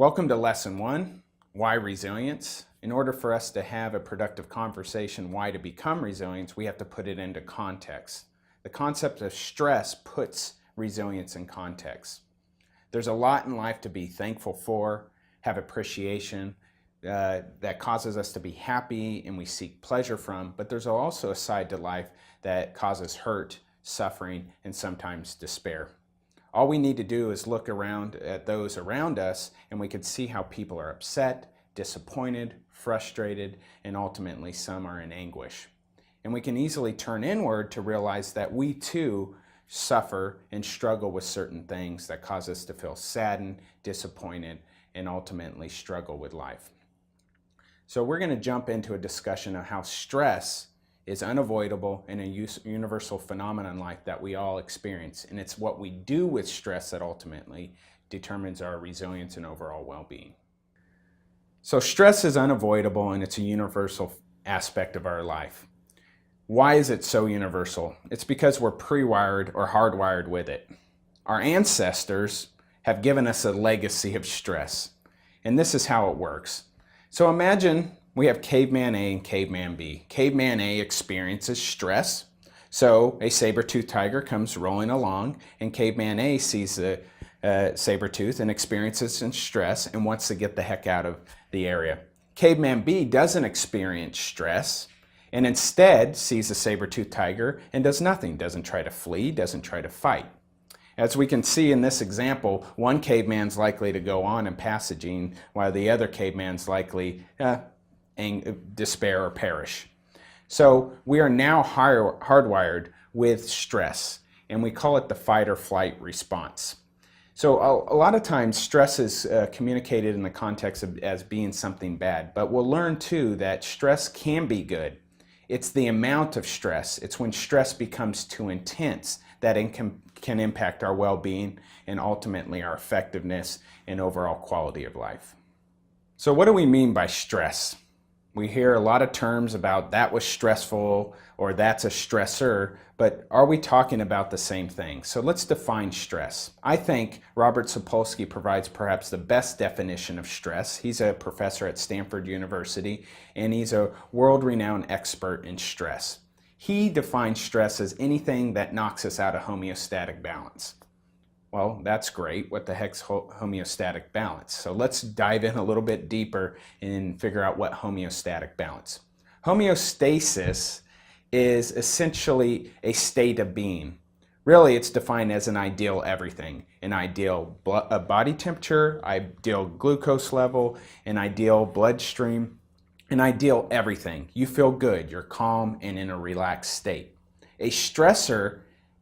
Welcome to Lesson 1, Why Resilience. In order for us to have a productive conversation, why to become resilient, we have to put it into context. The concept of stress puts resilience in context. There's a lot in life to be thankful for, have appreciation, that causes us to be happy and we seek pleasure from, but there's also a side to life that causes hurt, suffering, and sometimes despair. All we need to do is look around at those around us and we can see how people are upset, disappointed, frustrated, and ultimately some are in anguish. And we can easily turn inward to realize that we too suffer and struggle with certain things that cause us to feel saddened, disappointed, and ultimately struggle with life. So we're going to jump into a discussion of how stress is unavoidable and a universal phenomenon in life that we all experience. And it's what we do with stress that ultimately determines our resilience and overall well-being. So stress is unavoidable and it's a universal aspect of our life. Why is it so universal? It's because we're pre-wired or hardwired with it. Our ancestors have given us a legacy of stress. And this is how it works. So imagine we have caveman A and caveman B. Caveman A experiences stress. So a saber-toothed tiger comes rolling along and caveman A sees the saber-tooth and experiences some stress and wants to get the heck out of the area. Caveman B doesn't experience stress and instead sees the saber-toothed tiger and does nothing, doesn't try to flee, doesn't try to fight. As we can see in this example, one caveman's likely to go on and pass the gene while the other caveman's likely despair or perish. So we are now hardwired with stress, and we call it the fight or flight response. So a lot of times stress is communicated in the context of as being something bad, but we'll learn too that stress can be good. It's the amount of stress. It's when stress becomes too intense that it can impact our well-being and ultimately our effectiveness and overall quality of life. So what do we mean by stress? We hear a lot of terms about that was stressful or that's a stressor, but are we talking about the same thing? So let's define stress. I think Robert Sapolsky provides perhaps the best definition of stress. He's a professor at Stanford University and he's a world-renowned expert in stress. He defines stress as anything that knocks us out of homeostatic balance. Well, that's great. What the heck's homeostatic balance? So let's dive in a little bit deeper and figure out what homeostatic balance. Homeostasis is essentially a state of being. Really, it's defined as an ideal everything. An ideal body temperature, ideal glucose level, an ideal bloodstream, an ideal everything. You feel good, you're calm, and in a relaxed state. A stressor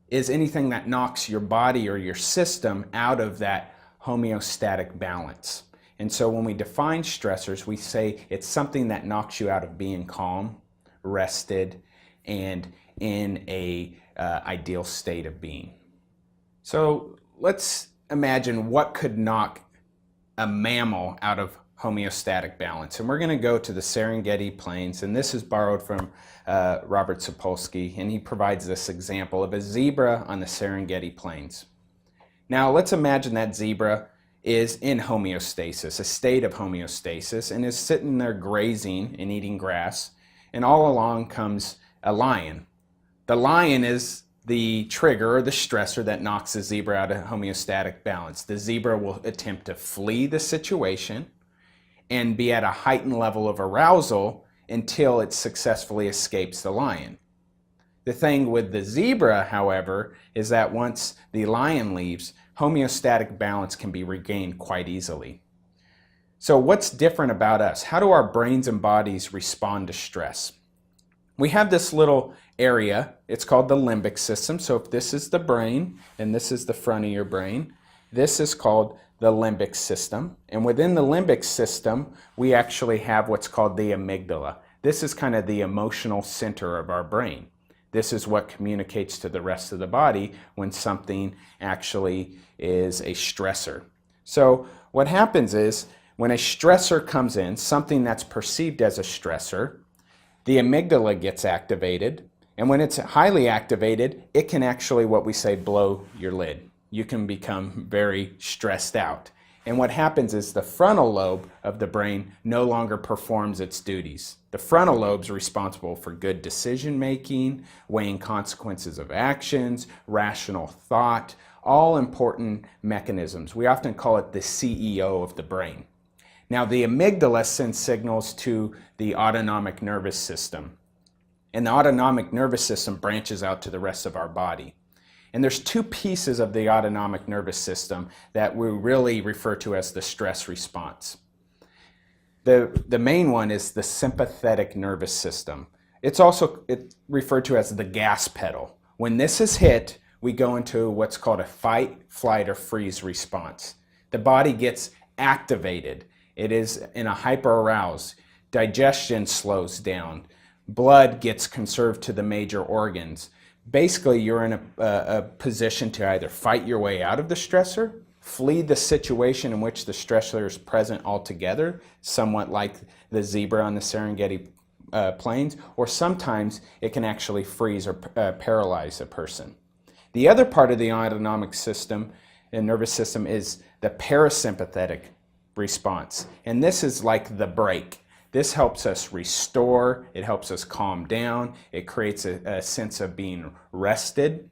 is anything that knocks your body or your system out of that homeostatic balance. And so when we define stressors, we say it's something that knocks you out of being calm, rested, and in a ideal state of being. So let's imagine what could knock a mammal out of homeostatic balance. And we're going to go to the Serengeti Plains, and this is borrowed from Robert Sapolsky, and he provides this example of a zebra on the Serengeti Plains. Now let's imagine that zebra is in homeostasis, a state of homeostasis, and is sitting there grazing and eating grass, and all along comes a lion. The lion is the trigger or the stressor that knocks the zebra out of homeostatic balance. The zebra will attempt to flee the situation and be at a heightened level of arousal until it successfully escapes the lion. The thing with the zebra, however, is that once the lion leaves, homeostatic balance can be regained quite easily. So what's different about us? How do our brains and bodies respond to stress? We have this little area, it's called the limbic system. So if this is the brain and this is the front of your brain, this is called the limbic system. And within the limbic system, we actually have what's called the amygdala. This is kind of the emotional center of our brain. This is what communicates to the rest of the body when something actually is a stressor. So what happens is when a stressor comes in, something that's perceived as a stressor, the amygdala gets activated. And when it's highly activated, it can actually, what we say, blow your lid. You can become very stressed out. And what happens is the frontal lobe of the brain no longer performs its duties. The frontal lobe is responsible for good decision making, weighing consequences of actions, rational thought, all important mechanisms. We often call it the CEO of the brain. Now, the amygdala sends signals to the autonomic nervous system, and the autonomic nervous system branches out to the rest of our body. And there's two pieces of the autonomic nervous system that we really refer to as the stress response. The main one is the sympathetic nervous system. It's referred to as the gas pedal. When this is hit, we go into what's called a fight, flight, or freeze response. The body gets activated. It is in a hyperaroused. Digestion slows down. Blood gets conserved to the major organs. Basically, you're in a position to either fight your way out of the stressor, flee the situation in which the stressor is present altogether, somewhat like the zebra on the Serengeti plains, or sometimes it can actually freeze or paralyze a person. The other part of the autonomic system and nervous system is the parasympathetic response, and this is like the brake. This helps us restore, it helps us calm down, it creates a sense of being rested.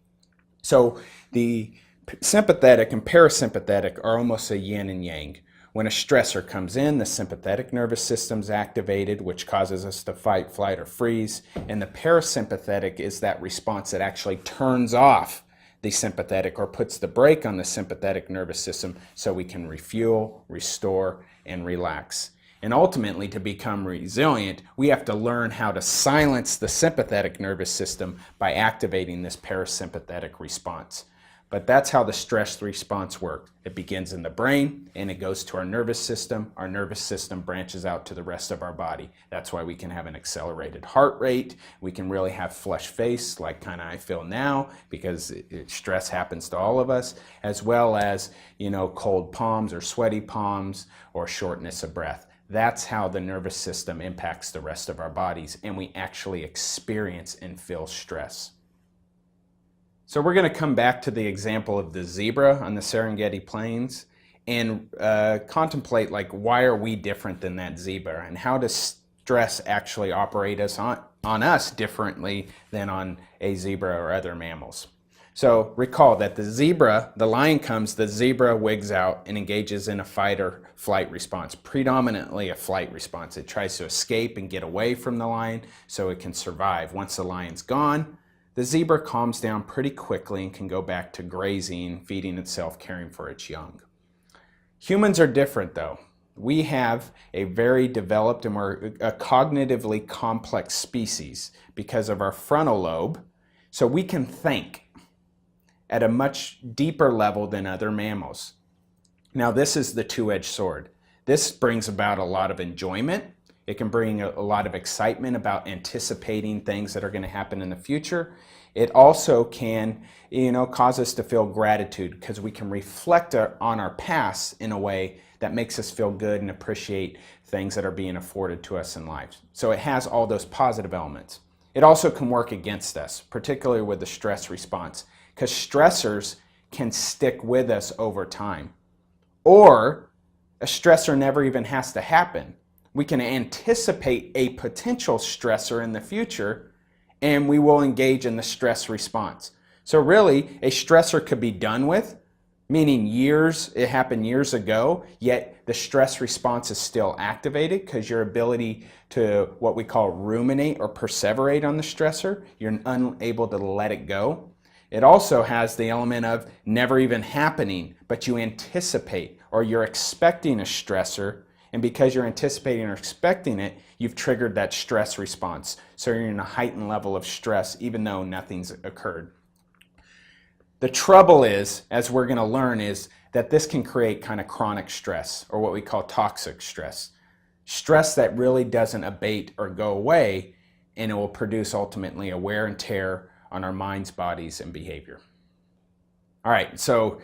So the sympathetic and parasympathetic are almost a yin and yang. When a stressor comes in, the sympathetic nervous system is activated, which causes us to fight, flight, or freeze, and the parasympathetic is that response that actually turns off the sympathetic or puts the brake on the sympathetic nervous system so we can refuel, restore, and relax. And ultimately, to become resilient, we have to learn how to silence the sympathetic nervous system by activating this parasympathetic response. But that's how the stress response works. It begins in the brain and it goes to our nervous system. Our nervous system branches out to the rest of our body. That's why we can have an accelerated heart rate. We can really have flushed face like kind of I feel now because stress happens to all of us, as well as, cold palms or sweaty palms or shortness of breath. That's how the nervous system impacts the rest of our bodies, and we actually experience and feel stress. So we're going to come back to the example of the zebra on the Serengeti plains and contemplate why are we different than that zebra, and how does stress actually operate on us differently than on a zebra or other mammals. So recall that the lion comes, the zebra wigs out and engages in a fight or flight response, predominantly a flight response. It tries to escape and get away from the lion so it can survive. Once the lion's gone, the zebra calms down pretty quickly and can go back to grazing, feeding itself, caring for its young. Humans are different though. We have a very developed and we're a cognitively complex species because of our frontal lobe, so we can think at a much deeper level than other mammals. Now this is the two-edged sword. This brings about a lot of enjoyment. It can bring a lot of excitement about anticipating things that are going to happen in the future. It also can, cause us to feel gratitude because we can reflect on our past in a way that makes us feel good and appreciate things that are being afforded to us in life. So it has all those positive elements. It also can work against us, particularly with the stress response, because stressors can stick with us over time. Or a stressor never even has to happen. We can anticipate a potential stressor in the future and we will engage in the stress response. So really, a stressor could be done with, meaning it happened years ago, yet the stress response is still activated because your ability to what we call ruminate or perseverate on the stressor, you're unable to let it go. It also has the element of never even happening, but you anticipate or you're expecting a stressor, and because you're anticipating or expecting it, you've triggered that stress response. So you're in a heightened level of stress even though nothing's occurred. The trouble is, as we're going to learn, is that this can create kind of chronic stress or what we call toxic stress. Stress that really doesn't abate or go away, and it will produce ultimately a wear and tear on our minds, bodies, and behavior. All right, so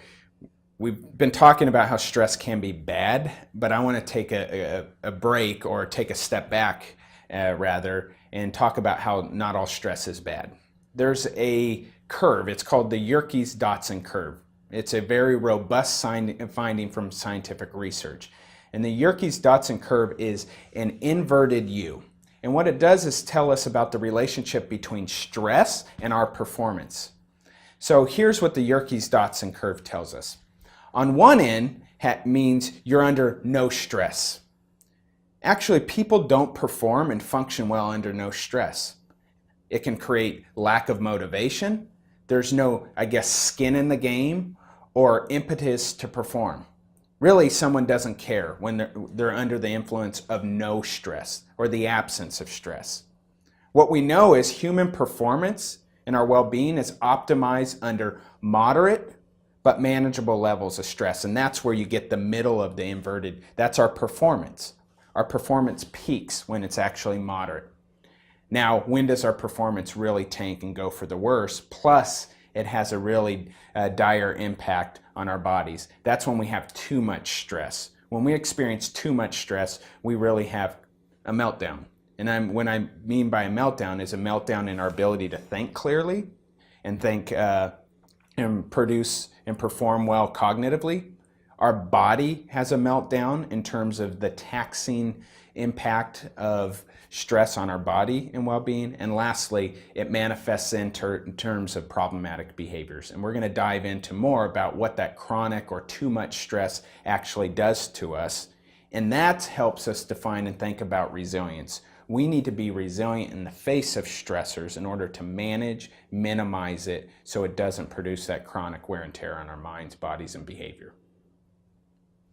we've been talking about how stress can be bad, but I want to take a break or take a step back rather and talk about how not all stress is bad. There's a curve, it's called the Yerkes-Dodson curve. It's a very robust finding from scientific research. And the Yerkes-Dodson curve is an inverted U. And what it does is tell us about the relationship between stress and our performance. So here's what the Yerkes-Dodson curve tells us. On one end means you're under no stress. Actually, people don't perform and function well under no stress. It can create lack of motivation. There's no, skin in the game or impetus to perform. Really, someone doesn't care when they're under the influence of no stress or the absence of stress. What we know is human performance and our well-being is optimized under moderate but manageable levels of stress. And that's where you get the middle of the inverted. That's our performance. Our performance peaks when it's actually moderate. Now, when does our performance really tank and go for the worse? Plus, it has a really dire impact on our bodies. That's when we have too much stress. When we experience too much stress, we really have a meltdown. And what I mean by a meltdown is a meltdown in our ability to think clearly and think and produce and perform well cognitively. Our body has a meltdown in terms of the taxing impact of stress on our body and well-being. And lastly, it manifests in terms of problematic behaviors. And we're going to dive into more about what that chronic or too much stress actually does to us. And that helps us define and think about resilience. We need to be resilient in the face of stressors in order to manage, minimize it, so it doesn't produce that chronic wear and tear on our minds, bodies, and behavior.